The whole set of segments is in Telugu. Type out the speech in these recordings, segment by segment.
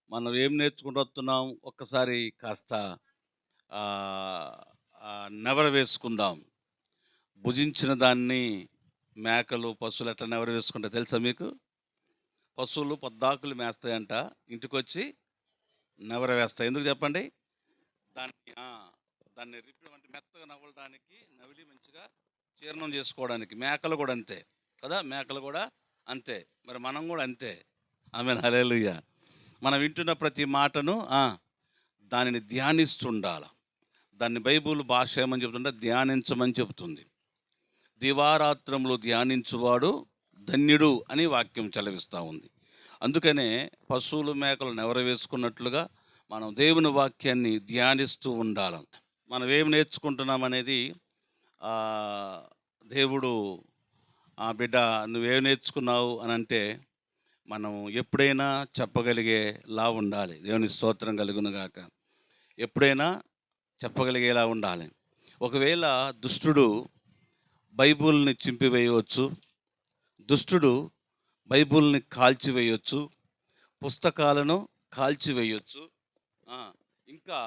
మనం ఏం నేర్చుకుంటూ వస్తున్నాం? ఒక్కసారి కాస్త నెవరు వేసుకుందాం. భుజించిన దాన్ని మేకలు, పశువులు ఎట్లా నెవరు వేసుకుంటాయో తెలుసా మీకు? పశువులు పొద్దాకులు మేస్తాయంట. ఇంటికొచ్చి నెవరు వేస్తాయి. ఎందుకు చెప్పండి? దాన్ని దాన్ని అంటే మెత్తగా నవ్వడానికి, నవిలి మంచిగా జీర్ణం చేసుకోవడానికి. మేకలు కూడా అంతే కదా! మేకలు కూడా అంతే. మరి మనం కూడా అంతే. ఆమేన్. హల్లెలూయా! మనం వింటున్న ప్రతి మాటను దానిని ధ్యానిస్తుండాల. దాన్ని బైబిల్ భాష ఏమని చెబుతుంటే ధ్యానించమని చెబుతుంది. దివారాత్రములు ధ్యానించువాడు ధన్యుడు అని వాక్యం చలవిస్తూ ఉంది. అందుకనే పశువులు మేకలు నెవర వేసుకున్నట్లుగా మనం దేవుని వాక్యాన్ని ధ్యానిస్తూ ఉండాలి. మనం ఏమి నేర్చుకుంటున్నాం అనేది దేవుడు బిడ్డ నువ్వేం నేర్చుకున్నావు అని అంటే మనం ఎప్పుడైనా చెప్పగలిగేలా ఉండాలి. దేవుని స్తోత్రం కలుగును గాక. ఎప్పుడైనా చెప్పగలిగేలా ఉండాలి. ఒకవేళ దుష్టుడు బైబిల్ని చింపివేయవచ్చు, దుష్టుడు బైబిల్ని కాల్చివేయవచ్చు, పుస్తకాలను కాల్చివేయవచ్చు, ఇంకా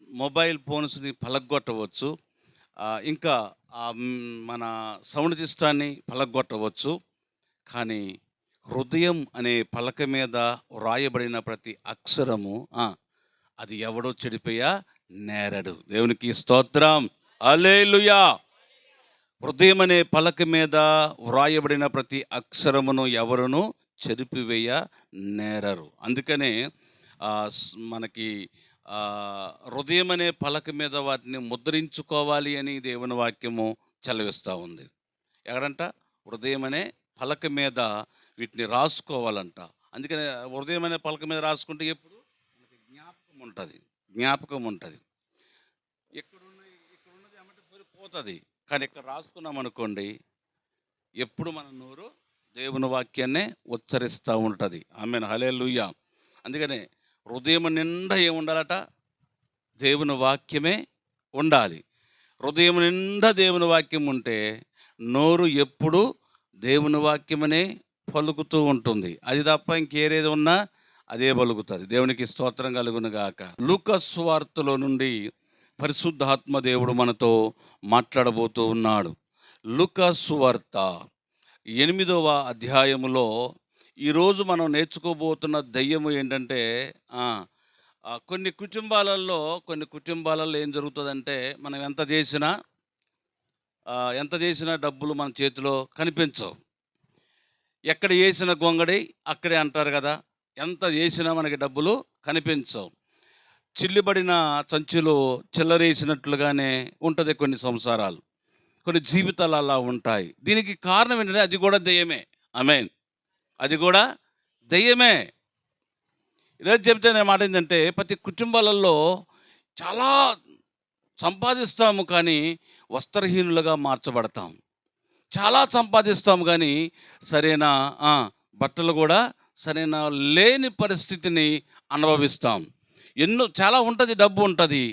మొబైల్ ఫోన్స్ని పలగొట్టవచ్చు, ఇంకా మన సౌండ్ సిస్టాన్ని పలగొట్టవచ్చు. కానీ హృదయం అనే పలక మీద వ్రాయబడిన ప్రతి అక్షరము అది ఎవడో చెడిపోయా నేరడు. దేవునికి స్తోత్రం. హల్లెలూయా. హృదయం అనే పలక మీద వ్రాయబడిన ప్రతి అక్షరమును ఎవరును చెరిపివేయ నేరరు. అందుకనే మనకి హృదయం అనే పలక మీద వాటిని ముద్రించుకోవాలి అని దేవుని వాక్యము చలవిస్తూ ఉంది. ఎక్కడంట? హృదయం అనే పలక మీద వీటిని రాసుకోవాలంట. అందుకనే హృదయం అనే పలక మీద రాసుకుంటే ఎప్పుడు మనకి జ్ఞాపకం ఉంటుంది. ఇక్కడున్నది ఏమంటే పోతుంది. కానీ ఇక్కడ రాసుకున్నాం అనుకోండి, ఎప్పుడు మన నోరు దేవుని వాక్యాన్నే ఉచ్చరిస్తూ ఉంటుంది. ఆమేన్. హల్లెలూయా. అందుకనే హృదయం నిండా ఏముండాలట? దేవుని వాక్యమే ఉండాలి. హృదయం నిండా దేవుని వాక్యం ఉంటే నోరు ఎప్పుడు దేవుని వాక్యమనే పలుకుతూ ఉంటుంది. అది తప్ప ఇంకేరేది ఉన్నా అదే పలుకుతుంది. దేవునికి స్తోత్రం కలుగును గాక. లూకా సువార్తలో నుండి పరిశుద్ధాత్మ దేవుడు మనతో మాట్లాడబోతూ ఉన్నాడు. లూకా సువార్త 8వ అధ్యాయములో ఈరోజు మనం నేర్చుకోబోతున్న దయ్యము ఏంటంటే కొన్ని కుటుంబాలలో ఏం జరుగుతుందంటే మనం ఎంత చేసినా డబ్బులు మన చేతిలో కనిపించవు. ఎక్కడ వేసిన గొంగడి అక్కడే అంటారు కదా. ఎంత చేసినా మనకి డబ్బులు కనిపించవు. చిల్లిబడిన సంచులు చిల్లరేసినట్లుగానే ఉంటుంది కొన్ని సంసారాలు, కొన్ని జీవితాలు అలా ఉంటాయి. దీనికి కారణం ఏంటంటే అది కూడా దెయ్యమే. ఆమేన్. అది కూడా దెయ్యమే. ఈరోజు చెప్తే నేను మాట ఏంటంటే ప్రతి కుటుంబాలలో చాలా సంపాదిస్తాము కానీ వస్త్రహీనులుగా మార్చబడతాం. చాలా సంపాదిస్తాము కానీ సరైన బట్టలు కూడా సరైన లేని పరిస్థితిని అనుభవిస్తాం. చాలా ఉంటుంది, డబ్బు ఉంటుంది,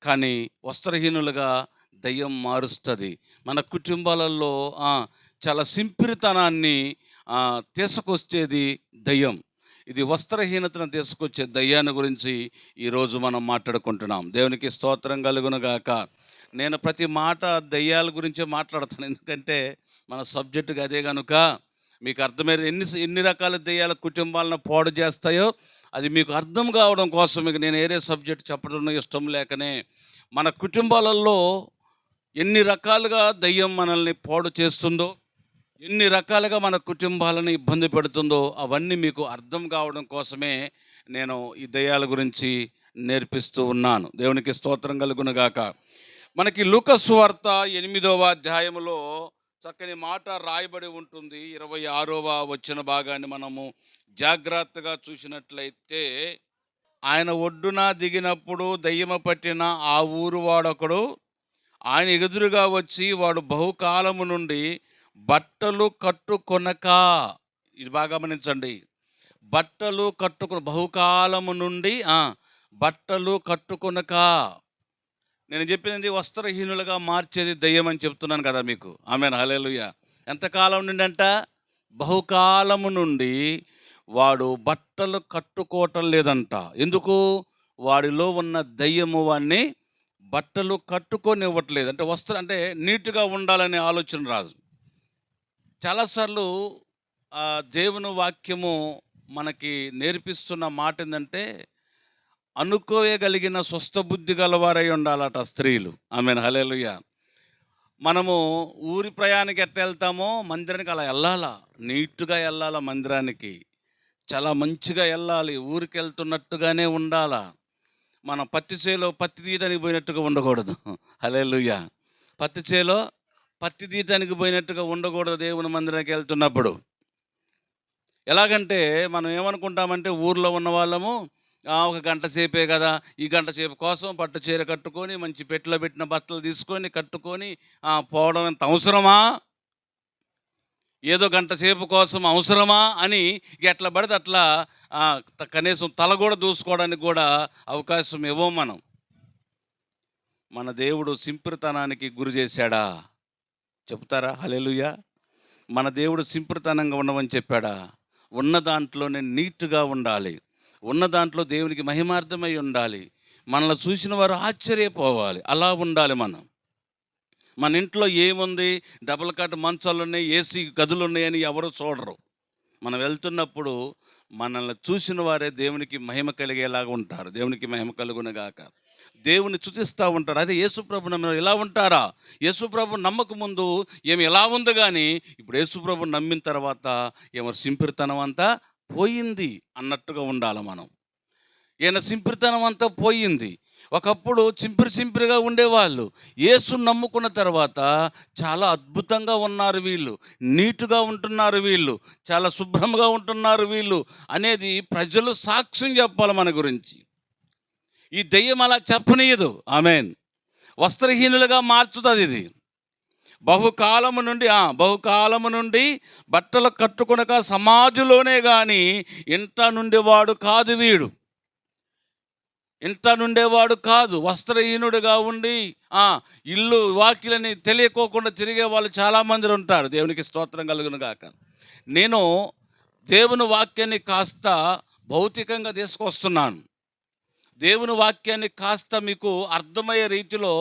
కానీ వస్త్రహీనులుగా దయ్యం మారుస్తుంది. మన కుటుంబాలలో చాలా సింపిరితనాన్ని తీసుకొచ్చేది దయ్యం. ఇది వస్త్రహీనతను తీసుకొచ్చే దయ్యాన్ని గురించి ఈరోజు మనం మాట్లాడుకుంటున్నాం. దేవునికి స్తోత్రం కలుగును గాక. నేను ప్రతి మాట దయ్యాల గురించే మాట్లాడతాను, ఎందుకంటే మన సబ్జెక్టుగా అదే కనుక మీకు అర్థమయ్యే ఎన్ని రకాల దయ్యాల కుటుంబాలను పాడు చేస్తాయో అది మీకు అర్థం కావడం కోసం మీకు నేను ఏరే సబ్జెక్ట్ చెప్పడం ఇష్టం లేకనే మన కుటుంబాలలో ఎన్ని రకాలుగా దయ్యం మనల్ని పాడు చేస్తుందో, ఎన్ని రకాలుగా మన కుటుంబాలను ఇబ్బంది పెడుతుందో అవన్నీ మీకు అర్థం కావడం కోసమే నేను ఈ దయ్యాల గురించి నేర్పిస్తూ ఉన్నాను. దేవునికి స్తోత్రం కలుగును గాక. మనకి లూకా సువార్త 8వ అధ్యాయములో చక్కని మాట రాయబడి ఉంటుంది. 26వ వచన భాగాన్ని మనము జాగ్రత్తగా చూసినట్లయితే, ఆయన ఒడ్డున దిగినప్పుడు దయ్యము పట్టిన ఆ ఊరు వాడొకడు ఆయన ఎదురుగా వచ్చి, వాడు బహుకాలము నుండి బట్టలు కట్టుకొనక, ఇది బాగా గమనించండి, బహుకాలము నుండి బట్టలు కట్టుకొనక. నేను చెప్పింది వస్త్రహీనులుగా మార్చేది దయ్యం అని చెప్తున్నాను కదా మీకు. ఆమేన్. హల్లెలూయా. ఎంతకాలం నుండి అంట? బహుకాలము నుండి వాడు బట్టలు కట్టుకోవటం లేదంట. ఎందుకు? వాడిలో ఉన్న దయ్యము వాడిని బట్టలు కట్టుకోనివ్వట్లేదు. అంటే అంటే నీట్‌గా ఉండాలనే ఆలోచన రాదు. చాలాసార్లు దేవుని వాక్యము మనకి నేర్పిస్తున్న మాట ఏందంటే, అనుకోయగలిగిన స్వస్థ బుద్ధి గలవారై ఉండాలట స్త్రీలు. ఆమేన్, హల్లెలూయా. మనము ఊరి ప్రయాణానికి ఎట్ట వెళ్తామో మందిరానికి అలా వెళ్ళాలా, నీట్‌గా వెళ్ళాలా మందిరానికి. చాలా మంచిగా వెళ్ళాలి, ఊరికి వెళ్తున్నట్టుగానే ఉండాలా. మనం పత్తి చేలో పత్తి తీయడానికి పోయినట్టుగా ఉండకూడదు. హల్లెలూయా. పత్తి చేలో పత్తి తీయటానికి పోయినట్టుగా ఉండకూడదు దేవుని మందిరానికి వెళ్తున్నప్పుడు. ఎలాగంటే మనం ఏమనుకుంటామంటే ఊర్లో ఉన్న వాళ్ళము ఒక గంట సేపే కదా, ఈ గంట సేపు కోసం పట్టు చీర కట్టుకొని మంచి పెట్టెలో పెట్టిన బట్టలు తీసుకొని కట్టుకొని పోవడం ఎంత అవసరమా? ఏదో గంట సేపు కోసం అవసరమా అని ఎట్లా పడితే అట్లా కనీసం తల కూడా దూసుకోవడానికి కూడా అవకాశం ఇవ్వం మనం. మన దేవుడు సింపురుతనానికి గురి చేశాడా? చెప్తారా హల్లెలూయా? మన దేవుడు సింపురుతనంగా ఉండమని చెప్పాడా? ఉన్న దాంట్లోనే నీట్‌గా ఉండాలి, ఉన్న దాంట్లో దేవునికి మహిమార్థమై ఉండాలి, మనల్ని చూసిన వారు ఆశ్చర్యపోవాలి, అలా ఉండాలి మనం. మన ఇంట్లో ఏముంది, డబుల్ కాట్ మంచాలు ఉన్నాయి, ఏసీ గదులు ఉన్నాయని ఎవరు చూడరు. మనం వెళ్తున్నప్పుడు మనల్ని చూసిన వారే దేవునికి మహిమ కలిగేలాగా ఉంటారు. దేవునికి మహిమ కలుగునుగాక. దేవుని స్తుతిస్తూ ఉంటారు. అదే యేసుప్రభు ఇలా ఉంటారా? యేసుప్రభు నమ్మక ముందు ఏమి ఎలా ఉంది, కానీ ఇప్పుడు యేసుప్రభు నమ్మిన తర్వాత ఏమో సింపిరితనం అంతా పోయింది అన్నట్టుగా ఉండాలి మనం. ఈయన సింపిరితనం అంతా పోయింది. ఒకప్పుడు చింపిరిగా ఉండేవాళ్ళు. యేసును నమ్ముకున్న తర్వాత చాలా అద్భుతంగా ఉన్నారు వీళ్ళు, నీటుగా ఉంటున్నారు వీళ్ళు, చాలా శుభ్రంగా ఉంటున్నారు వీళ్ళు అనేది ప్రజలు సాక్ష్యం చెప్పాలి మన గురించి. ఈ దెయ్యం అలా చెప్పనీయదు. ఆమేన్. వస్త్రహీనులుగా మార్చుతుంది ఇది. బహుకాలము నుండి బట్టలు కట్టుకొనక సమాజంలోనే కానీ ఇంట నుండేవాడు కాదు వీడు. ఇంట నుండేవాడు కాదు. వస్త్రహీనుడిగా ఉండి ఇల్లు వాకిలని తెలియకోకుండా తిరిగే వాళ్ళు చాలామంది ఉంటారు. దేవునికి స్తోత్రం కలుగును గాక. నేను దేవుని వాక్యాన్ని కాస్త భౌతికంగా తీసుకొస్తున్నాను. దేవుని వాక్యాన్ని కాస్త మీకు అర్థమయ్యే రీతిలో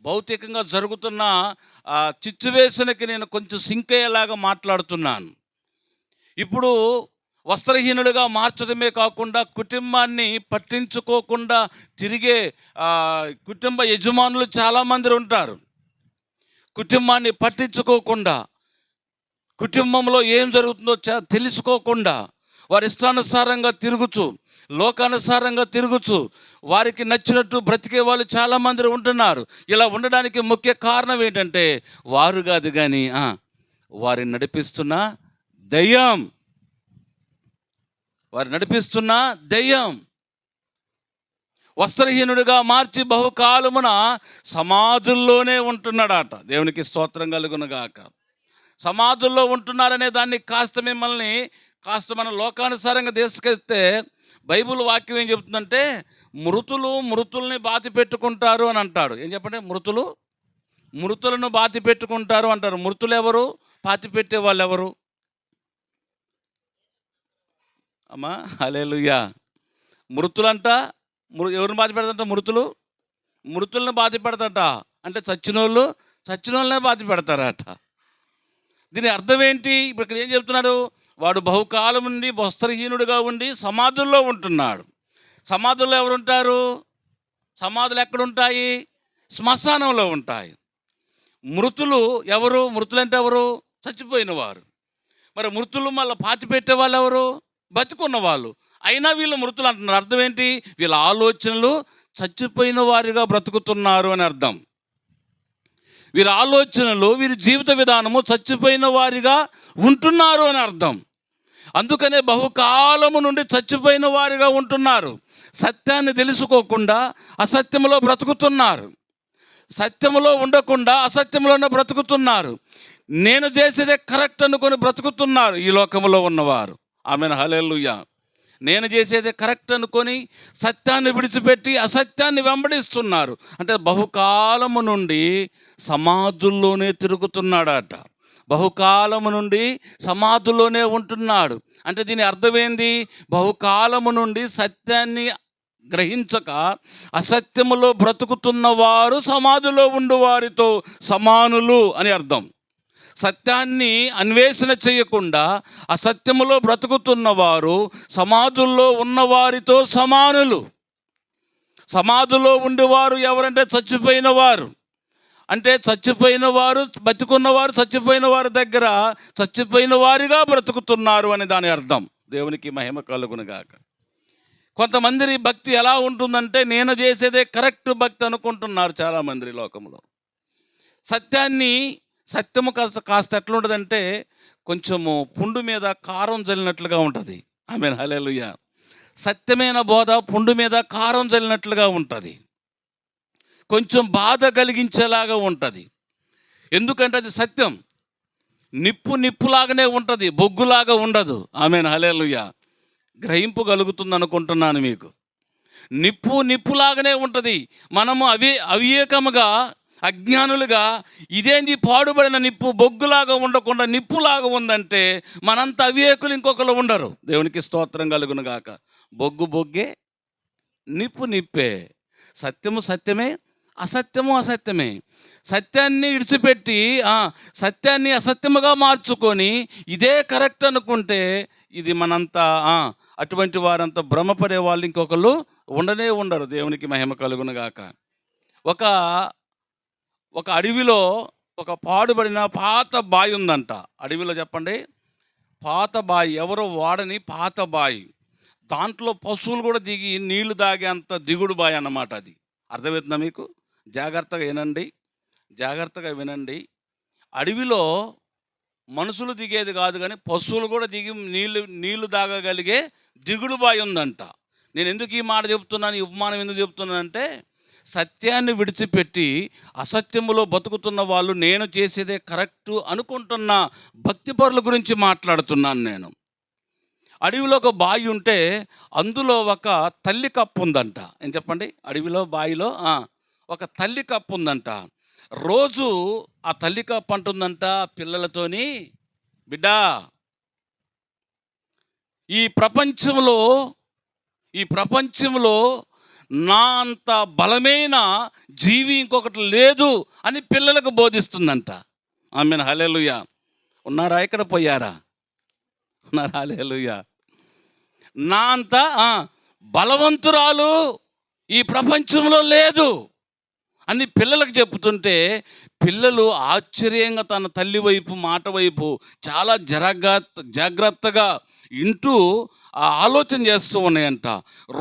భౌతికంగా జరుగుతున్న సిచ్యువేషన్కి నేను కొంచెం సింక్ అయ్యేలాగా మాట్లాడుతున్నాను. ఇప్పుడు వస్త్రహీనుడిగా మార్చడమే కాకుండా కుటుంబాన్ని పట్టించుకోకుండా తిరిగే కుటుంబ యజమానులు చాలామంది ఉంటారు. కుటుంబాన్ని పట్టించుకోకుండా, కుటుంబంలో ఏం జరుగుతుందో తెలుసుకోకుండా వారి ఇష్టానుసారంగా తిరుగుచు, లోకానుసారంగా తిరుగుచు, వారికి నచ్చినట్టు బ్రతికే వాళ్ళు చాలామంది ఉంటున్నారు. ఇలా ఉండడానికి ముఖ్య కారణం ఏంటంటే వారు కాదు కానీ వారిని నడిపిస్తున్న దయ్యం. వస్త్రహీనుడిగా మార్చి బహుకాలమున సమాధుల్లోనే ఉంటున్నాడట. దేవునికి స్తోత్రం కలుగునుగాక. సమాధుల్లో ఉంటున్నారనే దాన్ని కాస్త మనం లోకానుసారంగా తీసుకెళ్తే బైబిల్ వాక్యం ఏం చెబుతుందంటే మృతుల్ని బాతి పెట్టుకుంటారు అని అంటాడు. ఏం చెప్పండి? మృతులను బాతి పెట్టుకుంటారు అంటారు. మృతులు ఎవరు? పాతి పెట్టే వాళ్ళు ఎవరు? అమ్మా హల్లెలూయా. మృతులంట ఎవరిని బాధ పెడతంట? మృతులను బాధ పెడతంట. అంటే చచ్చినోళ్ళనే బాధ పెడతారట. దీని అర్థం ఏంటి? ఇప్పుడు ఇక్కడ ఏం చెప్తున్నాడు? వాడు బహుకాలం నుండి వస్త్రహీనుడిగా ఉండి సమాధుల్లో ఉంటున్నాడు. సమాధుల్లో ఎవరుంటారు? సమాధులు ఎక్కడుంటాయి? శ్మశానంలో ఉంటాయి. మృతులు ఎవరు? మృతులంటే ఎవరు? చచ్చిపోయిన వారు. మరి మృతులు మళ్ళీ పాతి పెట్టే వాళ్ళు ఎవరు? బతుకున్న వాళ్ళు. అయినా వీళ్ళు మృతులు అంటున్నారు. అర్థం ఏంటి? వీళ్ళ ఆలోచనలు చచ్చిపోయిన వారిగా బ్రతుకుతున్నారు అని అర్థం. వీరి ఆలోచనలు, వీరి జీవిత విధానము చచ్చిపోయిన వారిగా ఉంటున్నారు అని అర్థం. అందుకనే బహుకాలము నుండి చచ్చిపోయిన వారిగా ఉంటున్నారు. సత్యాన్ని తెలుసుకోకుండా అసత్యంలో బ్రతుకుతున్నారు. సత్యంలో ఉండకుండా అసత్యంలోనే బ్రతుకుతున్నారు. నేను చేసేదే కరెక్ట్ అనుకొని బ్రతుకుతున్నారు ఈ లోకంలో ఉన్నవారు. ఆమేన్, హల్లెలూయా. నేను చేసేదే కరెక్ట్ అనుకొని సత్యాన్ని విడిచిపెట్టి అసత్యాన్ని వెంబడిస్తున్నారు. అంటే బహుకాలము నుండి సమాధుల్లోనే తిరుగుతున్నాడట. బహుకాలము నుండి సమాధిలోనే ఉంటున్నాడు. అంటే దీని అర్థమేంది? బహుకాలము నుండి సత్యాన్ని గ్రహించక అసత్యములో బ్రతుకుతున్న వారు సమాధిలో ఉండు వారితో సమానులు అని అర్థం. సత్యాన్ని అన్వేషణ చేయకుండా అసత్యములో బ్రతుకుతున్న వారు సమాధుల్లో ఉన్నవారితో సమానులు. సమాధిలో ఉండేవారు ఎవరంటే చచ్చిపోయిన వారు. అంటే చచ్చిపోయిన వారు, బతుకున్నవారు చచ్చిపోయిన వారి దగ్గర చచ్చిపోయిన వారిగా బ్రతుకుతున్నారు అని దాని అర్థం. దేవునికి మహిమ కలుగునుగాక. కొంతమంది భక్తి ఎలా ఉంటుందంటే నేను చేసేదే కరెక్ట్ భక్తి అనుకుంటున్నారు చాలామంది లోకంలో. సత్యము కాస్త ఎట్లుంటుందంటే కొంచెము పుండు మీద కారం జల్లినట్లుగా ఉంటుంది. ఆమేన్, హల్లెలూయా. సత్యమైన బోధ పుండు మీద కారం జల్లినట్లుగా ఉంటుంది. కొంచెం బాధ కలిగించేలాగా ఉంటుంది. ఎందుకంటే అది సత్యం. నిప్పులాగానే ఉంటుంది, బొగ్గులాగా ఉండదు. ఆమేన్, హల్లెలూయా. గ్రహింపు కలుగుతుంది అనుకుంటున్నాను మీకు. నిప్పులాగానే ఉంటుంది. మనము అవివేకముగా అజ్ఞానులుగా ఇదేంటి పాడుబడిన నిప్పు బొగ్గులాగా ఉండకుండా నిప్పులాగా ఉందంటే మనంత అవివేకులు ఇంకొకరు ఉండరు. దేవునికి స్తోత్రం కలుగును గాక. బొగ్గే, నిప్పే. సత్యము సత్యమే, అసత్యము అసత్యమే. సత్యాన్ని విడిచిపెట్టి సత్యాన్ని అసత్యముగా మార్చుకొని ఇదే కరెక్ట్ అనుకుంటే ఇది మనంతా అటువంటి వారంతా భ్రమపడే వాళ్ళు ఇంకొకరు ఉండనే ఉండరు. దేవునికి మహిమ కలుగును గాక. ఒక అడవిలో ఒక పాడుబడిన పాత బావి ఉందంట. అడవిలో చెప్పండి, పాత బావి, ఎవరో వాడని పాత బావి. దాంట్లో పశువులు కూడా దిగి నీళ్లు తాగేంత దిగుడు బావి అన్నమాట. అది అర్థమవుతుందా మీకు? జాగ్రత్తగా వినండి. అడవిలో మనుషులు దిగేది కాదు, కానీ పశువులు కూడా దిగి నీళ్లు తాగగలిగే దిగుడు బావి ఉందంట. నేను ఎందుకు ఈ మాట చెప్తున్నాను, ఈ ఉపమానం ఎందుకు చెప్తున్నానంటే, సత్యాన్ని విడిచిపెట్టి అసత్యములో బతుకుతున్న వాళ్ళు నేను చేసేదే కరెక్టు అనుకుంటున్న భక్తిపరుల గురించి మాట్లాడుతున్నాను నేను. అడవిలో ఒక బావి ఉంటే అందులో ఒక తల్లి కప్పు ఉందంట. ఏం చెప్పండి? అడవిలో బావిలో ఒక తల్లి కప్పు ఉందంట. రోజు ఆ తల్లి కప్పు అంటుందంట పిల్లలతోని, బిడ్డా, ఈ ప్రపంచంలో నా అంత బలమైన జీవి ఇంకొకటి లేదు అని పిల్లలకు బోధిస్తుందంట. ఆమేన్, హల్లెలూయా. ఉన్నారా? ఇక్కడ పోయారా? ఉన్నారా? హల్లెలూయా. నా అంత బలవంతురాలు ఈ ప్రపంచంలో లేదు అని పిల్లలకు చెప్తుంటే పిల్లలు ఆశ్చర్యంగా తన తల్లి వైపు, మాట వైపు చాలా జాగ్రత్తగా వింటూ ఆలోచన చేస్తూ ఉన్నాయంట.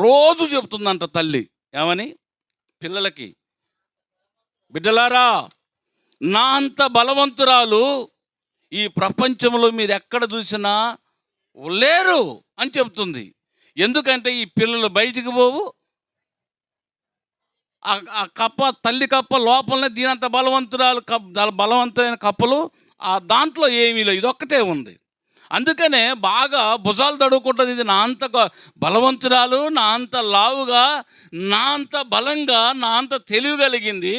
రోజు చెప్తుందంట తల్లి ఏమని పిల్లలకి, బిడ్డలారా, నా అంత బలవంతురాలు ఈ ప్రపంచంలో మీరు ఎక్కడ చూసినా లేరు అని చెప్తుంది. ఎందుకంటే ఈ పిల్లలు బయటికి పోవు, ఆ కప్ప, తల్లి కప్ప లోపలనే దీనంత బలవంతమైన కప్పలు దాంట్లో ఏమీ లేదు, ఇదొక్కటే ఉంది. అందుకనే బాగా భుజాలు తడుకుంటుంది. ఇది నా అంత బలవంతురాలు, నా అంత లావుగా, నా అంత బలంగా, నా అంత తెలివి కలిగింది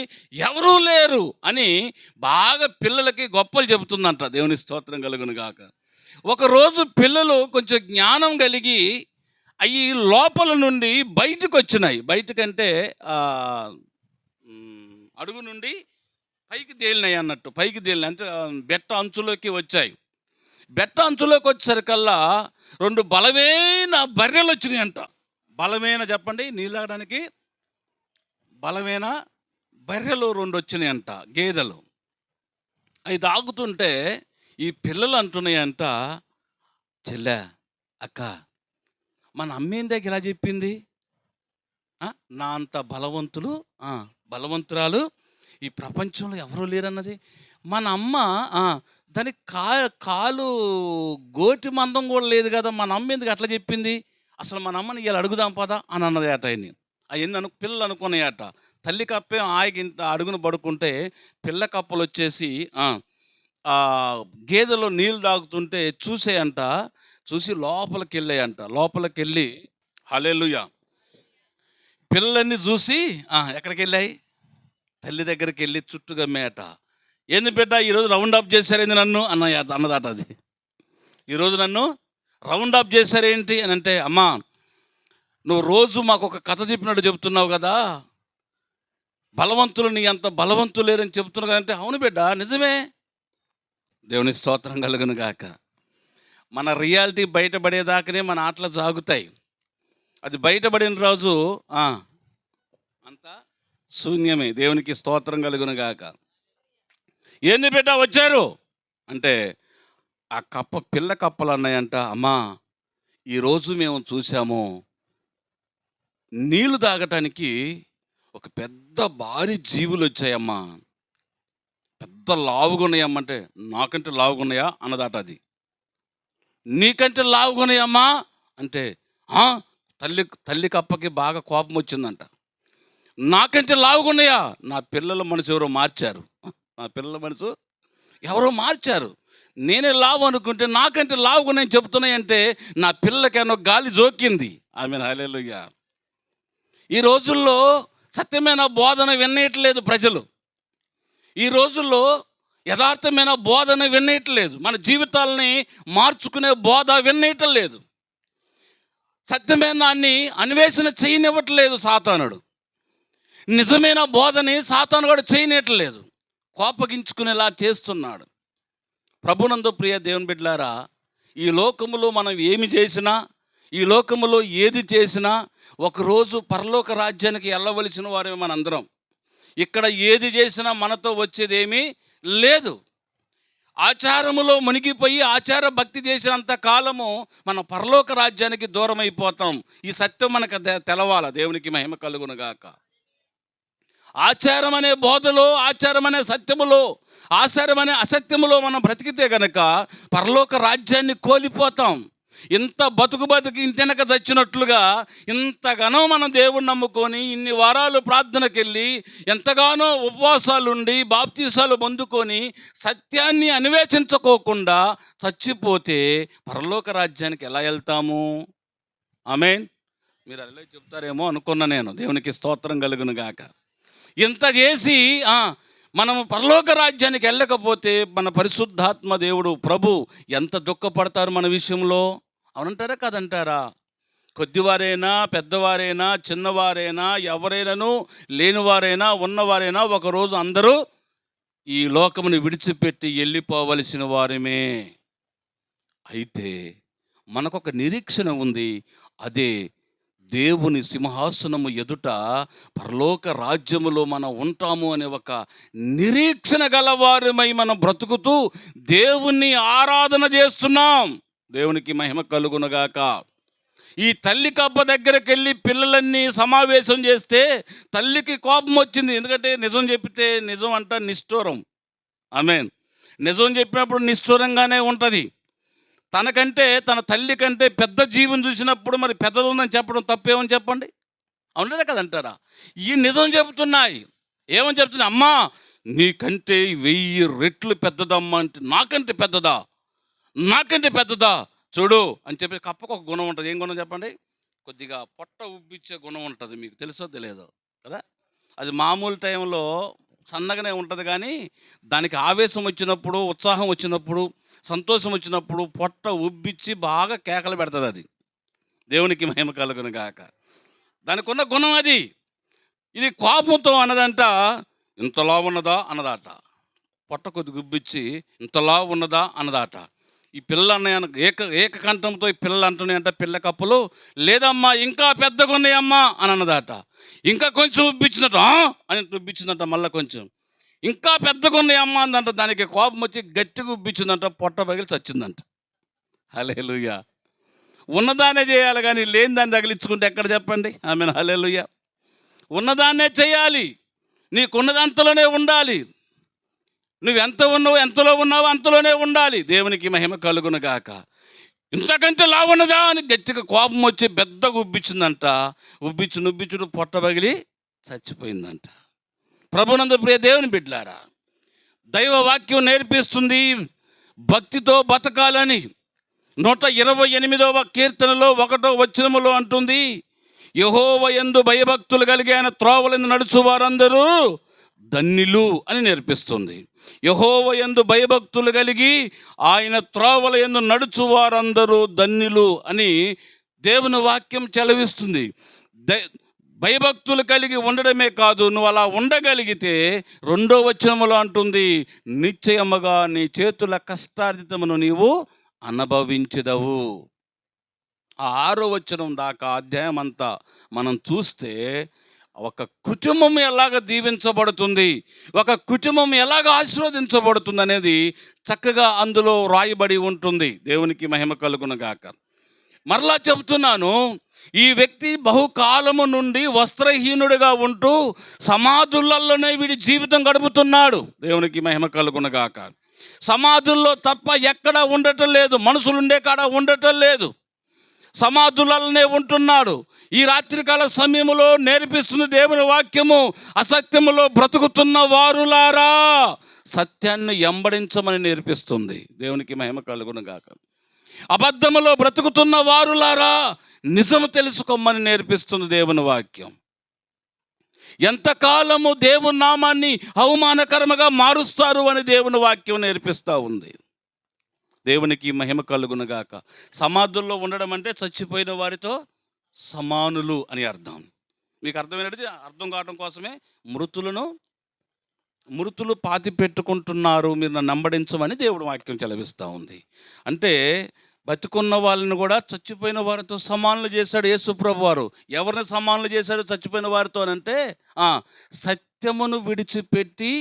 ఎవరూ లేరు అని బాగా పిల్లలకి గొప్పలు చెబుతుందంట. దేవుని స్తోత్రం కలుగును గాక. ఒకరోజు పిల్లలు కొంచెం జ్ఞానం కలిగి అవి లోపల నుండి బయటకు వచ్చినాయి. బయటకంటే అడుగు నుండి పైకి తేలినాయి అన్నట్టు. పైకి తేలినాయి అంటే బెట్ట అంచులోకి వచ్చాయి. బెట్ట అంచులోకి వచ్చేసరికల్లా 2 బలమైన బర్రెలు వచ్చినాయి అంట. బలమైన, చెప్పండి, నీళ్ళు తాగడానికి బలమైన బర్రెలు 2 వచ్చినాయి అంట, గేదెలు. అవి తాగుతుంటే ఈ పిల్లలు అంటున్నాయంట, చెల్లె, అక్క, మన అమ్మేందాక ఇలా చెప్పింది, నా అంత బలవంతురాలు ఈ ప్రపంచంలో ఎవరూ లేరన్నది. మన అమ్మ దానికి కాలు గోటి మందం కూడా లేదు కదా, మన అమ్మ ఎందుకు అట్లా చెప్పింది, అసలు మన అమ్మని ఇలా అడుగుదాం పదా అని అన్నది అట. అవన్నీ పిల్లలు అనుకున్నాయట. తల్లి కప్పే ఆగింత అడుగును పడుకుంటే పిల్ల కప్పలు వచ్చేసి గేదెలో నీళ్ళు తాగుతుంటే చూసేయంట. చూసి లోపలికి వెళ్ళాయంట. లోపలికి వెళ్ళి, హల్లెలూయా, పిల్లలన్నీ చూసి ఎక్కడికి వెళ్ళాయి? తల్లి దగ్గరికి వెళ్ళి చుట్టుగమ్మేట. ఏంది బిడ్డ ఈరోజు రౌండ్ అప్ చేశారేంది నన్ను అన్నదాట అది. ఈరోజు నన్ను రౌండ్ అప్ చేశారేంటి అని అంటే, అమ్మా నువ్వు రోజు మాకు ఒక కథ చెప్పినట్టు చెప్తున్నావు కదా, బలవంతులు నీ అంత బలవంతులు లేరని చెప్తున్నావు కదంటే, అవును బిడ్డ నిజమే. దేవుని స్తోత్రం కలుగును గాక. మన రియాలిటీ బయటపడేదాకానే మన ఆటలు సాగుతాయి. అది బయటపడిన రోజు అంతా శూన్యమే. దేవునికి స్తోత్రం కలుగును గాక. ఏంది బిడ్డ వచ్చారు అంటే, ఆ పిల్ల కప్పలు అన్నాయంట, అమ్మా ఈరోజు మేము చూసాము నీళ్లు తాగటానికి ఒక పెద్ద భారీ జీవులు వచ్చాయమ్మా, పెద్ద లావుగున్నాయమ్మంటే, నాకంటే లావుగున్నాయా అన్నదాట అది. నీకంటే లావుగున్నాయమ్మా అంటే, తల్లి కప్పకి బాగా కోపం వచ్చిందంట. నాకంటే లావుగున్నాయా, నా పిల్లల మనసు ఎవరో మార్చారు, నా పిల్లల మనసు ఎవరో మార్చారు. నేనే లావు అనుకుంటే నాకంటే లావుగున్నాయని చెప్తున్నాయంటే నా పిల్లకేనో గాలి జోకింది. ఆమె హల్లెలూయా. ఈ రోజుల్లో సత్యమైన బోధన వినేయట్లేదు ప్రజలు. ఈ రోజుల్లో యథార్థమైన బోధన వినేయట్లేదు. మన జీవితాలని మార్చుకునే బోధ వినేయటం లేదు. సత్యమైన దాన్ని అన్వేషణ చేయనివ్వట్లేదు సాతానుడు. నిజమైన బోధని సాతాను కూడా చేయనివ్వట్లేదు, కోపగించుకునేలా చేస్తున్నాడు. ప్రభునందు ప్రియ దేవుని బిడ్డలారా, ఈ లోకములో మనం ఏమి చేసినా, ఈ లోకములో ఏది చేసినా ఒకరోజు పరలోక రాజ్యానికి వెళ్ళవలసిన వారే మనందరం. ఇక్కడ ఏది చేసినా మనతో వచ్చేదేమీ లేదు. ఆచారములో మునిగిపోయి ఆచార భక్తి చేసినంత కాలము మన పరలోక రాజ్యానికి దూరం అయిపోతాం. ఈ సత్యం మనకు తెలవాల. దేవునికి మహిమ కలుగును గాక. ఆచారం అనే బోధలో, ఆచారం అనే సత్యములో, ఆచారం అనే అసత్యములో మనం బ్రతికితే గనక పరలోక రాజ్యాన్ని కోల్పోతాం. ఇంత బతుకు ఇంటెనక చచ్చినట్లుగా ఇంతగానో మనం దేవుణ్ణి నమ్ముకొని ఇన్ని వారాలు ప్రార్థనకి వెళ్ళి ఎంతగానో ఉపవాసాలుండి బాప్తీసాలు పొందుకొని సత్యాన్ని అన్వేషించుకోకుండా చచ్చిపోతే పరలోక రాజ్యానికి ఎలా వెళ్తాము? ఆమేన్. మీరు అలా చెప్తారేమో అనుకున్నా నేను. దేవునికి స్తోత్రం కలుగును గాక. ఇంత చేసి మనము పరలోక రాజ్యానికి వెళ్ళకపోతే మన పరిశుద్ధాత్మ దేవుడు ప్రభు ఎంత దుఃఖపడతారు మన విషయంలో. అవునంటారా కాదంటారా? కొద్దివారైనా పెద్దవారైనా చిన్నవారైనా ఎవరైనాను లేనివారైనా ఉన్నవారైనా ఒకరోజు అందరూ ఈ లోకముని విడిచిపెట్టి వెళ్ళిపోవలసిన వారమే. అయితే మనకొక నిరీక్షణ ఉంది. అదే దేవుని సింహాసనము ఎదుట పరలోక రాజ్యములో మనం ఉంటాము అనే ఒక నిరీక్షణ గలవారమై మనం బ్రతుకుతూ దేవుణ్ణి ఆరాధన చేస్తున్నాం. దేవునికి మహిమ కలుగునుగాక. ఈ తల్లి కప్ప దగ్గరికి వెళ్ళి పిల్లలన్నీ సమావేశం చేస్తే తల్లికి కోపం వచ్చింది. ఎందుకంటే నిజం చెప్పితే నిజం అంట నిష్ఠూరం. ఆమేన్. నిజం చెప్పినప్పుడు నిష్ఠూరంగానే ఉంటుంది. తనకంటే తన తల్లి కంటే పెద్ద జీవిని చూసినప్పుడు మరి పెద్దది ఉందని చెప్పడం తప్పేమని చెప్పండి? అవునదే కదంటారా? ఈ నిజం చెబుతున్నాయి. ఏమని చెప్తున్నాయి? అమ్మా నీకంటే 1000 రెట్లు పెద్దదమ్మా అంటే, నాకంటే పెద్దదా, నాకంటే పెద్దదా చూడు అని చెప్పి. కప్పకు ఒక గుణం ఉంటుంది. ఏం గుణం చెప్పండి? కొద్దిగా పొట్ట ఉబ్బిచ్చే గుణం ఉంటుంది. మీకు తెలుసో తెలియదో కదా. అది మామూలు టైంలో సన్నగానే ఉంటుంది, కానీ దానికి ఆవేశం వచ్చినప్పుడు, ఉత్సాహం వచ్చినప్పుడు, సంతోషం వచ్చినప్పుడు పొట్ట ఉబ్బిచ్చి బాగా కేకలు పెడుతుంది అది. దేవునికి మహిమ కలుగును గాక. దానికి ఉన్న గుణం అది. ఇది కోపంతో అన్నదంట, ఇంతలా ఉన్నదా అన్నదాట. పొట్ట కొద్ది గుబ్బిచ్చి ఇంతలా ఉన్నదా అన్నదాట. ఈ పిల్లలు అన్నయ్య ఏకకంఠంతో ఈ పిల్లలు అంటున్నాయంట, పిల్ల కప్పులు లేదమ్మా ఇంకా పెద్దగా ఉన్నాయమ్మా అని అన్నదాట. ఇంకా కొంచెం ఉబ్బిచ్చినట్టు అని ఉబ్బిచ్చిందంట. మళ్ళీ కొంచెం ఇంకా పెద్దగా ఉన్నాయమ్మా అందంట. దానికి కోపం వచ్చి గట్టిగా ఉబ్బిచ్చిందంట. పొట్ట పగిలి చచ్చిందంట. హల్లెలూయా. ఉన్నదాన్నే చేయాలి, కానీ లేని దాన్ని తగిలించుకుంటే ఎక్కడ చెప్పండి? ఆమేన్. హల్లెలూయా. ఉన్నదాన్నే చేయాలి. నీకున్నదంతలోనే ఉండాలి. నువ్వెంత ఉన్నావు, ఎంతలో ఉన్నావో అంతలోనే ఉండాలి. దేవునికి మహిమ కలుగును గాక. ఇంతకంటే లావున్నదా అని గట్టిగా కోపం వచ్చి పెద్దగా ఉబ్బిచ్చిందంట. ఉబ్బిచ్చుడు పొట్ట పగిలి చచ్చిపోయిందంట. ప్రభునందు ప్రియ దేవుని బిడ్డలారా, దైవ వాక్యం నేర్పిస్తుంది భక్తితో బతకాలని. 128వ కీర్తనలో 1వ వచనములో అంటుంది, యెహోవా యందు భయభక్తులు కలిగి ఆయన త్రోవలందు నడుచు వారందరూ ధన్యులు అని నేర్పిస్తుంది. యెహోవా యందు భయభక్తులు కలిగి ఆయన త్రోవల యందు నడుచు వారందరూ ధన్యులు అని దేవుని వాక్యం చెలవిస్తుంది. భయభక్తులు కలిగి ఉండడమే కాదు, నువ్వు అలా ఉండగలిగితే 2వ వచనములో అంటుంది, నిశ్చయముగా నీ చేతుల కష్టార్జితమును నీవు అనుభవించెదవు. ఆ 6వ వచనం దాకా అధ్యాయం అంతా మనం చూస్తే ఒక కుటుంబం ఎలాగ దీవించబడుతుంది, ఒక కుటుంబం ఎలాగ ఆశీర్వదించబడుతుంది అనేది చక్కగా అందులో రాయబడి ఉంటుంది. దేవునికి మహిమ కలుగునుగాక. మరలా చెబుతున్నాను, ఈ వ్యక్తి బహుకాలము నుండి వస్త్రహీనుడిగా ఉంటూ సమాధులలోనే వీడి జీవితం గడుపుతున్నాడు. దేవునికి మహిమ కలుగునుగాక. సమాధుల్లో తప్ప ఎక్కడ ఉండటం లేదు, మనుషులు ఉండే కాడ ఉండటం లేదు, సమాధులనే ఉంటున్నాడు. ఈ రాత్రికాల సమయంలో నేర్పిస్తున్న దేవుని వాక్యము, అసత్యములో బ్రతుకుతున్న వారులారా సత్యాన్ని ఎంబడించమని నేర్పిస్తుంది. దేవునికి మహిమ కలుగునుగాక. అబద్ధములో బ్రతుకుతున్న వారులారా నిజము తెలుసుకోమని నేర్పిస్తుంది దేవుని వాక్యం. ఎంతకాలము దేవుని నామాన్ని అవమానకరముగా మారుస్తారు అని దేవుని వాక్యం నేర్పిస్తూ ఉంది. దేవునికి మహిమ కలుగునుగాక. సమాధుల్లో ఉండడం అంటే చచ్చిపోయిన వారితో సమానులు అని అర్థం. మీకు అర్థమైనది అర్థం కావడం కోసమే మృతులు పాతి పెట్టుకుంటున్నారు, మీరు నన్ను నమ్మడించమని దేవుడు వాక్యం చెలవిస్తూ ఉంది. అంటే బతికున్న వాళ్ళని కూడా చచ్చిపోయిన వారితో సమానులు చేశాడు యేసు ప్రభు వారు. ఎవరిని సమానులు చేశాడు చచ్చిపోయిన వారితో అంటే, సత్యమును విడిచిపెట్టి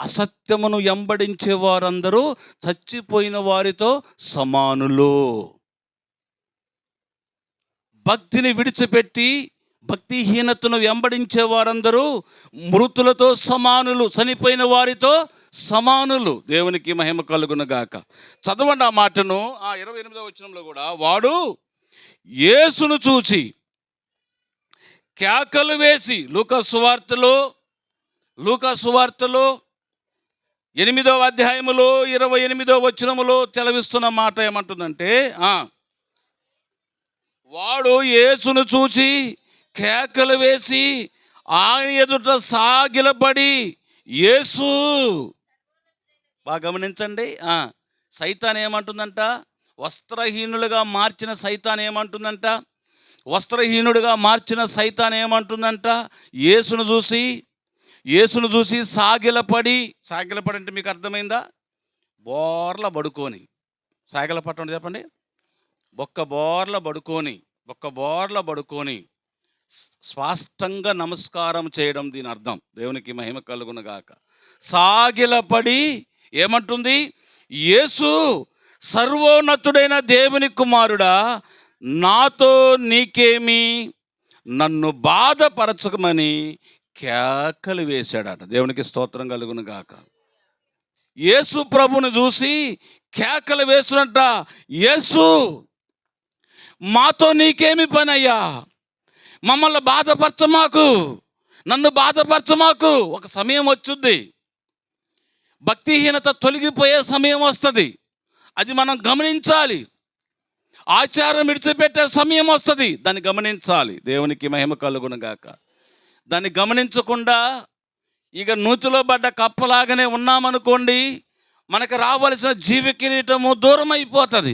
అసత్యమును ఎంబడించే వారందరూ చచ్చిపోయిన వారితో సమానులు. భక్తిని విడిచిపెట్టి భక్తిహీనతను వెంబడించే వారందరూ మృతులతో సమానులు, చనిపోయిన వారితో సమానులు. దేవునికి మహిమ కలుగునుగాక. చదవండి ఆ మాటను. 28వ వచనంలో కూడా, వాడు యేసును చూచి కేకలు వేసి, లూకా సువార్తలో 8వ అధ్యాయములో 28వ వచనములో చెలవిస్తున్న మాట ఏమంటుందంటే, వాడు యేసును చూచి కేకలు వేసి ఆయన ఎదుట సాగిలపడి, యేసు, బాగా గమనించండి, సైతాన్ ఏమంటుందంట, వస్త్రహీనులుగా మార్చిన సైతాన్ ఏమంటుందంట, యేసును చూసి సాగిలపడి అంటే మీకు అర్థమైందా? బోర్ల పడుకొని, సాగిలపట్టండి చెప్పండి, బొక్క బోర్ల పడుకొని స్పష్టంగా నమస్కారం చేయడం దీని అర్థం. దేవునికి మహిమ కలుగునుగాక. సాగిలపడి ఏమంటుంది, యేసు సర్వోన్నతుడైన దేవుని కుమారుడా, నాతో నీకేమి, నన్ను బాధపరచకమని కేకలు వేశాడట. దేవునికి స్తోత్రం కలుగునుగాక. యేసు ప్రభుని చూసి కేకలు వేస్తున్నట్ట, యేసు మాతో నీకేమి పని అయ్యా, మమ్మల్ని బాధపరచమాకు, నన్ను బాధపరచమాకు. ఒక సమయం వచ్చుద్ది, భక్తిహీనత తొలగిపోయే సమయం వస్తుంది, అది మనం గమనించాలి. ఆచారం విడిచిపెట్టే సమయం వస్తుంది, దాన్ని గమనించాలి. దేవునికి మహిమ కలుగునుగాక. దాన్ని గమనించకుండా ఇక నూతిలో పడ్డ కప్పలాగానే ఉన్నామనుకోండి, మనకు రావలసిన జీవ కిరీటము దూరం అయిపోతుంది,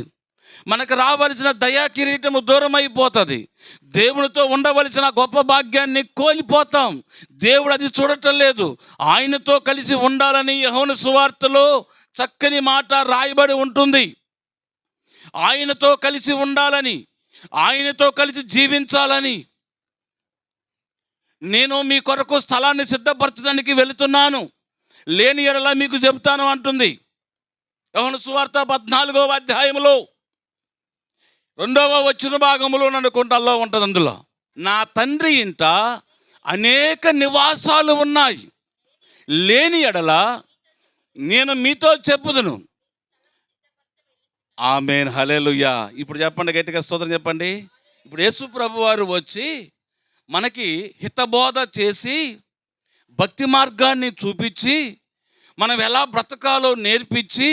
మనకు రావలసిన దయా కిరీటము దూరం అయిపోతుంది, దేవునితో ఉండవలసిన గొప్ప భాగ్యాన్ని కోల్పోతాం. దేవుడు అది చూడటం లేదు. ఆయనతో కలిసి ఉండాలని యోహాను సువార్తలో చక్కని మాట రాయబడి ఉంటుంది. ఆయనతో కలిసి ఉండాలని, ఆయనతో కలిసి జీవించాలని, నేను మీ కొరకు స్థలాన్ని సిద్ధపరచడానికి వెళుతున్నాను, లేని ఎడల మీకు చెబుతాను అంటుంది. యోహాను సువార్త 14వ అధ్యాయంలో 2వ వచన భాగంలో అనుకుంటాలో ఉంటుంది. అందులో, నా తండ్రి ఇంట అనేక నివాసాలు ఉన్నాయి, లేని ఎడల నేను మీతో చెప్పుదును. ఆమేన్, హల్లెలూయా. ఇప్పుడు చెప్పండి, గట్టిగా స్తోత్రం చెప్పండి. ఇప్పుడు యేసు ప్రభు వారు వచ్చి మనకి హితబోధ చేసి భక్తి మార్గాన్ని చూపించి మనం ఎలా బ్రతకాలో నేర్పించి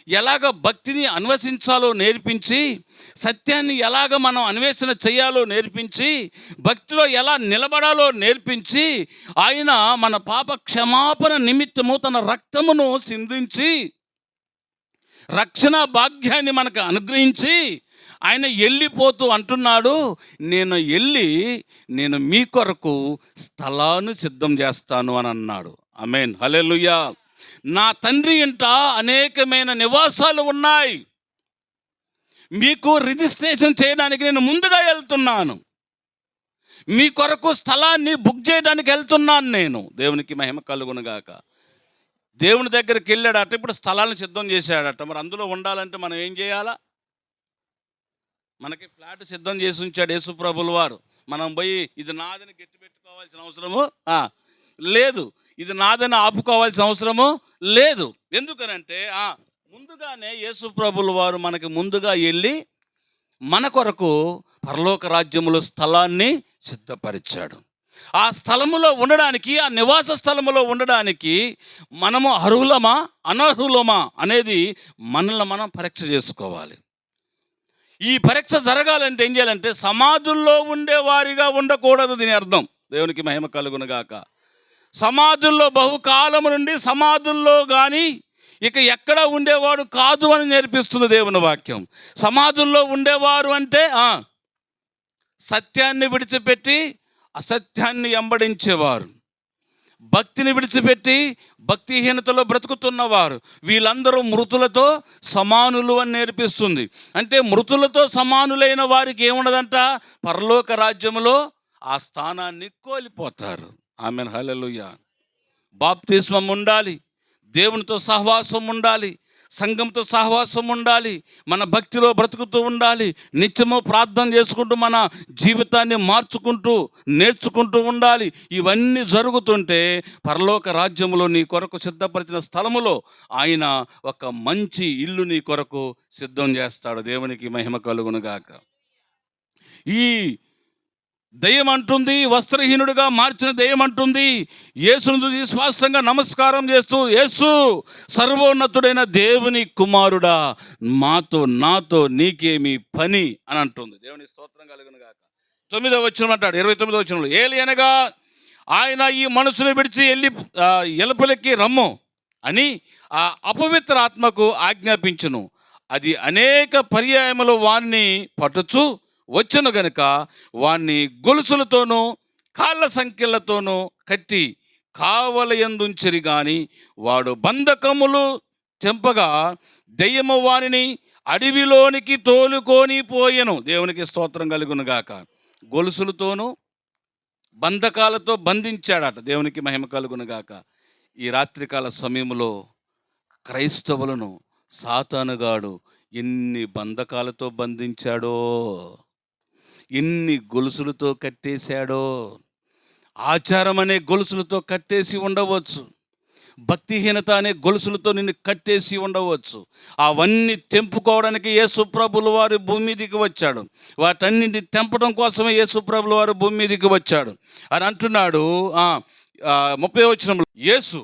ఎలాగ భక్తిని అన్వేషించాలో నేర్పించి, సత్యాన్ని ఎలాగ మనం అన్వేషణ చేయాలో నేర్పించి, భక్తిలో ఎలా నిలబడాలో నేర్పించి, ఆయన మన పాప క్షమాపణ నిమిత్తము తన రక్తమును సిందించి రక్షణ భాగ్యాన్ని మనకు అనుగ్రహించి ఆయన వెళ్ళిపోతూ అంటున్నాడు, నేను మీ కొరకు స్థలాన్ని సిద్ధం చేస్తాను అని అన్నాడు. ఆమేన్, హల్లెలూయా. నా తండ్రి ఇంట అనేకమైన నివాసాలు ఉన్నాయి, మీకు రిజిస్ట్రేషన్ చేయడానికి నేను ముందుగా వెళ్తున్నాను, మీ కొరకు స్థలాన్ని బుక్ చేయడానికి వెళ్తున్నాను నేను. దేవునికి మహిమ కలుగునుగాక. దేవుని దగ్గరికి వెళ్ళాడట, ఇప్పుడు స్థలాన్ని సిద్ధం చేశాడట. మరి అందులో ఉండాలంటే మనం ఏం చేయాలా? మనకి ఫ్లాట్ సిద్ధం చేసి ఉంచాడు యేసు ప్రభుల వారు. మనం పోయి ఇది నాదని గట్టి పెట్టుకోవాల్సిన అవసరము లేదు, ఇది నాదని ఆపుకోవాల్సిన అవసరము లేదు. ఎందుకనంటే ముందుగానే యేసు ప్రభుల వారు మనకి ముందుగా వెళ్ళి మన కొరకు పరలోక రాజ్యములో స్థలాన్ని సిద్ధపరిచాడు. ఆ స్థలములో ఉండడానికి, ఆ నివాస స్థలములో ఉండడానికి మనము అర్హులమా అనర్హులమా అనేది మనల్ని మనం పరీక్ష చేసుకోవాలి. ఈ పరీక్ష జరగాలంటే ఏం చేయాలంటే సమాధుల్లో ఉండేవారిగా ఉండకూడదు. దీని అర్థం దేవునికి మహిమ కలుగునుగాక. సమాధుల్లో బహుకాలము నుండి సమాధుల్లో కానీ ఇక ఎక్కడ ఉండేవాడు కాదు అని నేర్పిస్తుంది దేవుని వాక్యం. సమాధుల్లో ఉండేవారు అంటే సత్యాన్ని విడిచిపెట్టి అసత్యాన్ని వెంబడించేవారు, భక్తిని విడిచిపెట్టి భక్తిహీనతలో బ్రతుకుతున్నవారు, వీళ్ళందరూ మృతులతో సమానులు అని నేర్పిస్తుంది. అంటే మృతులతో సమానులైన వారికి ఏమున్నదంట? పరలోక రాజ్యములో ఆ స్థానాన్ని కోల్పోతారు. ఆమేన్, హల్లెలూయా. బాప్తిస్మం ఉండాలి, దేవునితో సహవాసం ఉండాలి, సంఘంతో సహవాసం ఉండాలి, మన భక్తిలో బ్రతుకుతూ ఉండాలి, నిత్యము ప్రార్థన చేసుకుంటూ మన జీవితాన్ని మార్చుకుంటూ నేర్చుకుంటూ ఉండాలి. ఇవన్నీ జరుగుతుంటే పరలోక రాజ్యములో నీ కొరకు సిద్ధపరిచిన స్థలములో ఆయన ఒక మంచి ఇల్లు నీ కొరకు సిద్ధం చేస్తాడు. దేవునికి మహిమ కలుగునుగాక. ఈ దయ్యం అంటుంది, వస్త్రహీనుడిగా మార్చిన దయ్యం అంటుంది, యేసును చూసి స్పష్టంగా నమస్కారం చేస్తూ, యేసు సర్వోన్నతుడైన దేవుని కుమారుడా, నాతో నీకేమి పని అని అంటుంది. దేవుని స్తోత్రం కలుగును గాక. 9వ వచనం అంటాడు, 29వ వచనంలో, ఏలి అనగా ఆయన ఈ మనసును విడిచి ఎలుపలికి రమ్ము అని ఆ అపవిత్ర ఆత్మకు ఆజ్ఞాపించును. అది అనేక పర్యాయములు వాణ్ణి పట్టుచు వచ్చును గనుక వాణ్ణి గొలుసులతోనూ కాళ్ళ సంఖ్యలతోనూ కట్టి కావలయందుంచిరి గాని వాడు బంధకములు తెంపగా దెయ్యము వానిని అడవిలోనికి తోలుకొని పోయెను. దేవునికి స్తోత్రం కలుగును గాక. గొలుసులతోనూ బంధకాలతో బంధించాడట. దేవునికి మహిమ కలుగును గాక. ఈ రాత్రికాల సమయంలో క్రైస్తవులను సాతానుగాడు ఎన్ని బంధకాలతో బంధించాడో, ఎన్ని గొలుసులతో కట్టేశాడో. ఆచారం అనే గొలుసులతో కట్టేసి ఉండవచ్చు, భక్తిహీనత అనే గొలుసులతో నిన్ను కట్టేసి ఉండవచ్చు. అవన్నీ తెంపుకోవడానికి యేసు ప్రభుల వారు భూమి మీదకి వచ్చాడు. వాటన్నింటిని తెంపడం కోసమే యేసు ప్రభుల వారు భూమి మీదకి వచ్చాడు అని అంటున్నాడు. 30వ వచనంలో, యేసు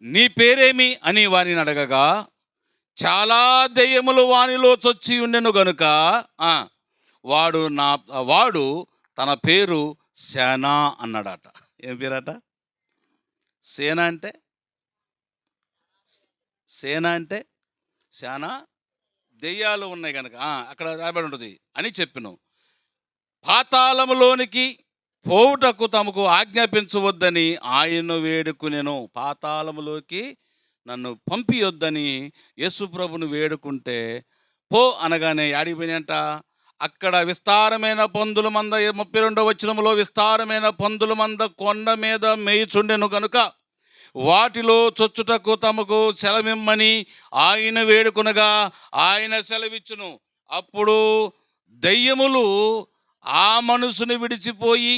నీ పేరేమి అని వారిని అడగగా చాలా దెయ్యములు వానిలో చొచ్చి ఉండెను గనుక వాడు తన పేరు సేనా అన్నాడట. ఏం పేరట? సేన అంటే సేన దెయ్యాలు ఉన్నాయి కనుక అక్కడ రాబడి ఉంటుంది అని చెప్పిను. పాతాళములోనికి పోవుటకు తమకు ఆజ్ఞాపించవద్దని ఆయన వేడుకునేను. పాతాళములోకి నన్ను పంపియొద్దని యేసు ప్రభుని వేడుకుంటే పో అనగానే యాడిపోయినంట. అక్కడ విస్తారమైన పందుల మంద, 32వ వచనంలో, విస్తారమైన పందుల మంద కొండ మీద మేయుచుండెను కనుక వాటిలో చొచ్చుటకు తమకు సెలవిమ్మని ఆయన వేడుకునగా ఆయన సెలవిచ్చును. అప్పుడు దయ్యములు ఆ మనుషుని విడిచిపోయి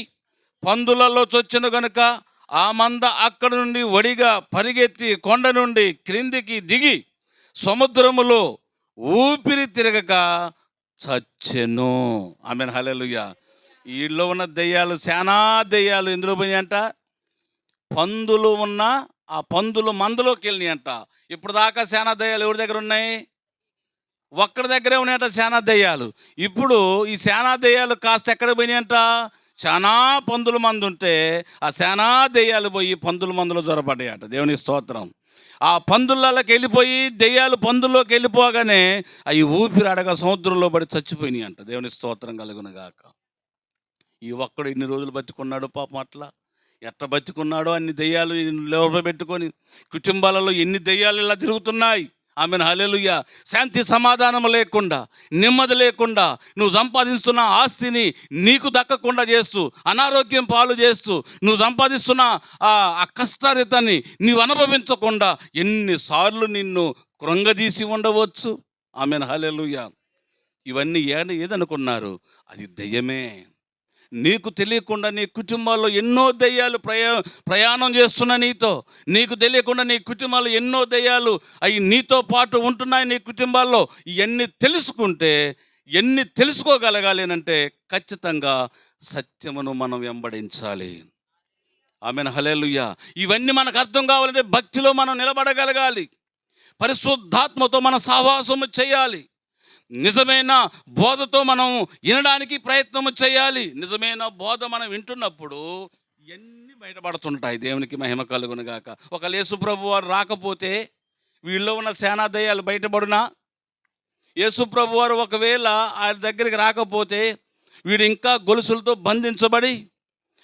పందులలో చొచ్చెను గనుక ఆ మంద అక్కడ నుండి వడిగా పరిగెత్తి కొండ నుండి క్రిందికి దిగి సముద్రములో ఊపిరి తిరగక చచ్చెను. ఆమేన్, హల్లెలూయా. వీళ్ళలో ఉన్న దెయ్యాలు, శానా దెయ్యాలు ఎందులో పోయినాయంట? పందులు ఉన్న ఆ పందులు మందలోకి వెళ్ళినాయంట. ఇప్పుడు దాకా శానా దయ్యాలు ఎవరి దగ్గర ఉన్నాయి? ఒక్కడి దగ్గరే ఉన్నాయంట శానా దయ్యాలు. ఇప్పుడు ఈ శానా దయ్యాలు కాస్త ఎక్కడ పోయినాయంట? చానా పందుల మందు ఉంటే ఆ శానా దెయ్యాలు పోయి పందుల మందులో జ్వరపడ్డాయట. దేవుని స్తోత్రం. ఆ పందులకి వెళ్ళిపోయి దెయ్యాలు పందుల్లోకి వెళ్ళిపోగానే అవి ఊపిరాడగా సముద్రంలో పడి చచ్చిపోయినాయి అంట. దేవుని స్తోత్రం కలుగును గాక. ఈ ఒక్కడు ఎన్ని రోజులు బతికున్నాడు పాపం అట్లా. ఎట్ట బతికున్నాడో అన్ని దెయ్యాలు లోపబెట్టుకొని కుటుంబాలలో ఎన్ని దెయ్యాలు ఇలా తిరుగుతున్నాయి. ఆమెను హల్లెలూయా. శాంతి సమాధానం లేకుండా, నెమ్మది లేకుండా, నువ్వు సంపాదిస్తున్న ఆస్తిని నీకు దక్కకుండా చేస్తూ, అనారోగ్యం పాలు చేస్తూ, నువ్వు సంపాదిస్తున్న ఆ కష్టారితాన్ని నీవు అనుభవించకుండా ఎన్నిసార్లు నిన్ను కృంగదీసి ఉండవచ్చు. ఆమెను హల్లెలూయా. ఇవన్నీ ఏదనుకున్నారు? అది దెయ్యమే. నీకు తెలియకుండా నీ కుటుంబాల్లో ఎన్నో దెయ్యాలు ప్రయాణం చేస్తున్న నీతో, నీకు తెలియకుండా నీ కుటుంబాల్లో ఎన్నో దెయ్యాలు అవి నీతో పాటు ఉంటున్నాయి నీ కుటుంబాల్లో. ఇవన్నీ తెలుసుకుంటే, ఎన్ని తెలుసుకోగలగాలి అంటే ఖచ్చితంగా సత్యమును మనం వెంబడించాలి. ఆమెను హల్లెలూయా. ఇవన్నీ మనకు అర్థం కావాలంటే భక్తిలో మనం నిలబడగలగాలి. పరిశుద్ధాత్మతో మన సహవాసము చేయాలి. నిజమైన బోధతో మనం వినడానికి ప్రయత్నం చేయాలి. నిజమైన బోధ మనం వింటున్నప్పుడు ఇవన్నీ బయటపడుతుంటాయి. దేవునికి మహిమ కలుగును గాక. ఒక యేసుప్రభు వారు రాకపోతే వీళ్ళలో ఉన్న సేనా దయ్యాలు బయటపడునా? యేసుప్రభు వారు ఒకవేళ ఆయన దగ్గరికి రాకపోతే వీడు ఇంకా గొలుసులతో బంధించబడి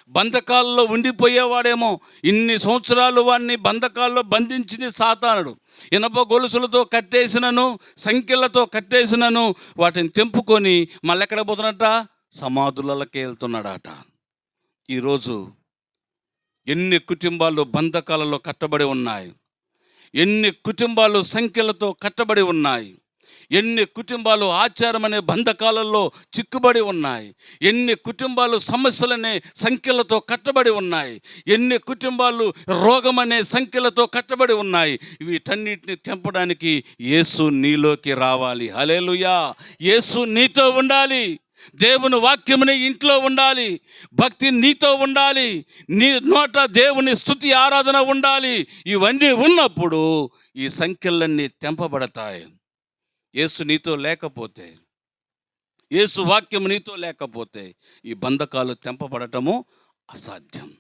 బంధకాల్లో ఉండిపోయేవాడేమో. ఇన్ని సంవత్సరాలు వాడిని బంధకాల్లో బంధించింది సాతానుడు. ఇనప గొలుసులతో కట్టేసినను, సంఖ్యలతో కట్టేసినను వాటిని తెంపుకొని మళ్ళీ ఎక్కడ పోతున్నట్ట? సమాధులకి వెళ్తున్నాడట. ఈరోజు ఎన్ని కుటుంబాలు బంధకాలలో కట్టబడి ఉన్నాయి, ఎన్ని కుటుంబాలు సంఖ్యలతో కట్టబడి ఉన్నాయి, ఎన్ని కుటుంబాలు ఆచారం అనే బంధకాలలో చిక్కుబడి ఉన్నాయి, ఎన్ని కుటుంబాలు సమస్యలనే సంఖ్యలతో కట్టబడి ఉన్నాయి, ఎన్ని కుటుంబాలు రోగం అనే సంఖ్యలతో కట్టబడి ఉన్నాయి. వీటన్నిటిని తెంపడానికి యేసు నీలోకి రావాలి. హల్లెలూయా. యేసు నీతో ఉండాలి. దేవుని వాక్యముని ఇంట్లో ఉండాలి. భక్తి నీతో ఉండాలి. నీ నోట దేవుని స్తుతి ఆరాధన ఉండాలి. ఇవన్నీ ఉన్నప్పుడు ఈ సంఖ్యలన్నీ తెంపబడతాయి. యేసు నీతో లేకపోతే, యేసు వాక్యము నీతో లేకపోతే ఈ బంధకాలు తెంపబడటము అసాధ్యం.